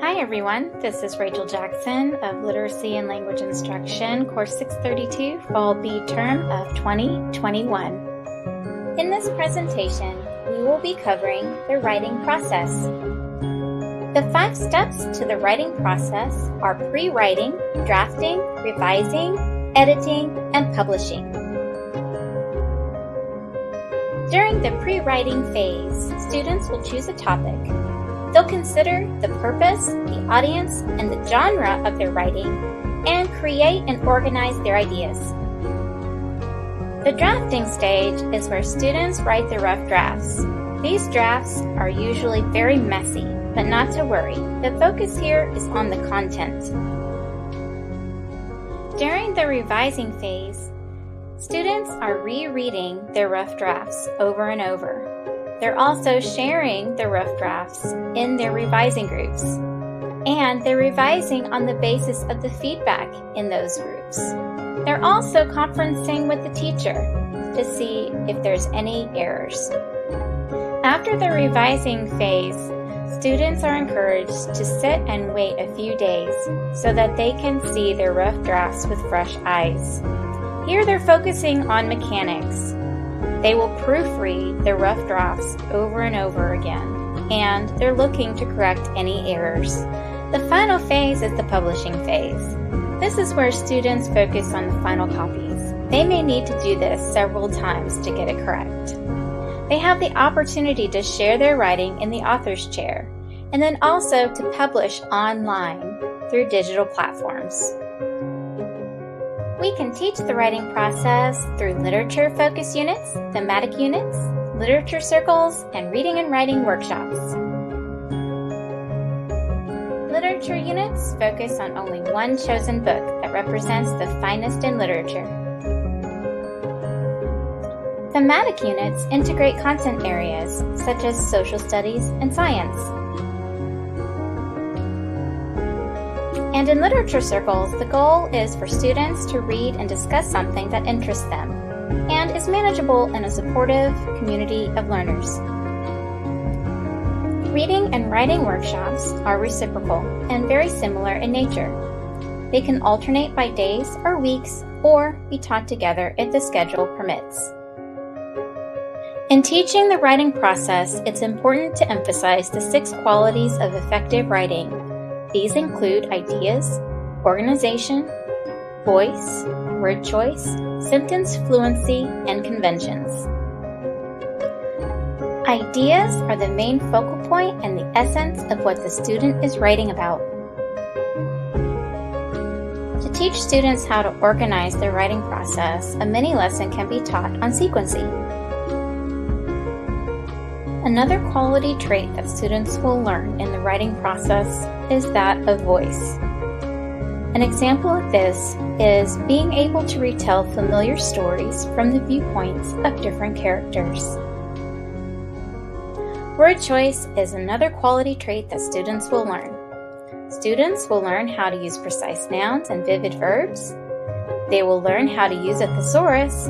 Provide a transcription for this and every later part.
Hi everyone, this is Rachel Jackson of Literacy and Language Instruction, Course 632, Fall B Term of 2021. In this presentation, we will be covering the writing process. The 5 steps to the writing process are pre-writing, drafting, revising, editing, and publishing. During the pre-writing phase, students will choose a topic. They'll consider the purpose, the audience, and the genre of their writing, and create and organize their ideas. The drafting stage is where students write their rough drafts. These drafts are usually very messy, but not to worry. The focus here is on the content. During the revising phase, students are rereading their rough drafts over and over. They're also sharing their rough drafts in their revising groups, and they're revising on the basis of the feedback in those groups. They're also conferencing with the teacher to see if there's any errors. After the revising phase, students are encouraged to sit and wait a few days so that they can see their rough drafts with fresh eyes. Here they're focusing on mechanics. They will proofread their rough drafts over and over again, and they're looking to correct any errors. The final phase is the publishing phase. This is where students focus on the final copies. They may need to do this several times to get it correct. They have the opportunity to share their writing in the author's chair, and then also to publish online through digital platforms. We can teach the writing process through literature focus units, thematic units, literature circles, and reading and writing workshops. Literature units focus on only one chosen book that represents the finest in literature. Thematic units integrate content areas such as social studies and science. And in literature circles, the goal is for students to read and discuss something that interests them and is manageable in a supportive community of learners. Reading and writing workshops are reciprocal and very similar in nature. They can alternate by days or weeks or be taught together if the schedule permits. In teaching the writing process, it's important to emphasize the 6 qualities of effective writing. These include ideas, organization, voice, word choice, sentence fluency, and conventions. Ideas are the main focal point and the essence of what the student is writing about. To teach students how to organize their writing process, a mini lesson can be taught on sequencing. Another quality trait that students will learn in the writing process is that of voice. An example of this is being able to retell familiar stories from the viewpoints of different characters. Word choice is another quality trait that students will learn. Students will learn how to use precise nouns and vivid verbs. They will learn how to use a thesaurus.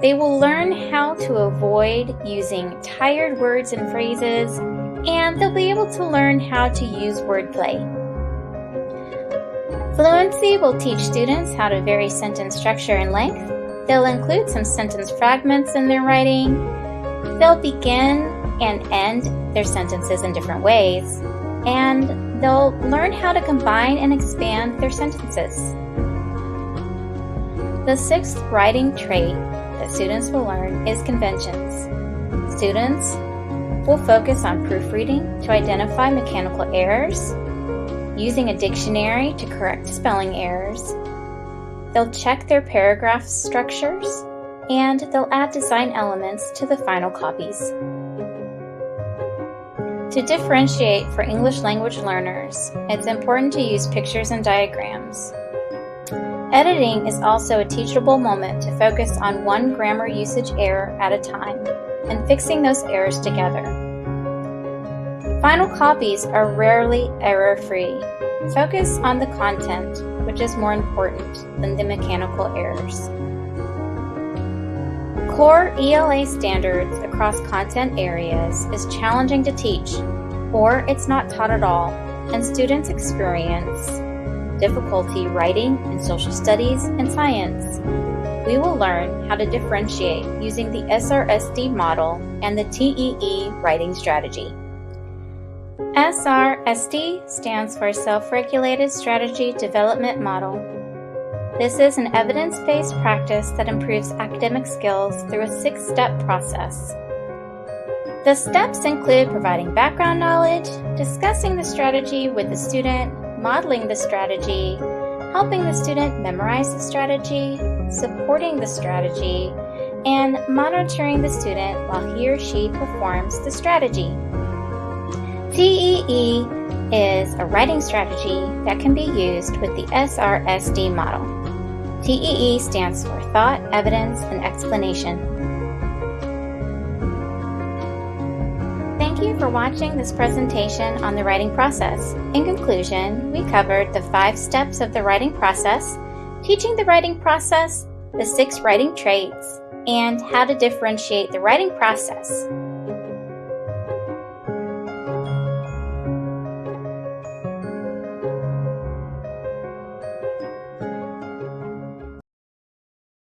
They will learn how to avoid using tired words and phrases, and they'll be able to learn how to use wordplay. Fluency will teach students how to vary sentence structure and length. They'll include some sentence fragments in their writing. They'll begin and end their sentences in different ways, and they'll learn how to combine and expand their sentences. The 6th writing trait that students will learn is conventions. Students will focus on proofreading to identify mechanical errors, using a dictionary to correct spelling errors. They'll check their paragraph structures, and they'll add design elements to the final copies. To differentiate for English language learners, it's important to use pictures and diagrams. Editing is also a teachable moment to focus on one grammar usage error at a time and fixing those errors together. Final copies are rarely error-free. Focus on the content, which is more important than the mechanical errors. Core ELA standards across content areas is challenging to teach, or it's not taught at all. and students experience difficulty writing in social studies and science, we will learn how to differentiate using the SRSD model and the TEE writing strategy. SRSD stands for Self-Regulated Strategy Development Model. This is an evidence-based practice that improves academic skills through a 6-step process. The steps include providing background knowledge, discussing the strategy with the student, modeling the strategy, helping the student memorize the strategy, supporting the strategy, and monitoring the student while he or she performs the strategy. TEE is a writing strategy that can be used with the SRSD model. TEE stands for Thought, Evidence, and Explanation. Thank you for watching this presentation on the writing process. In conclusion, we covered the 5 steps of the writing process, teaching the writing process, the 6 writing traits, and how to differentiate the writing process.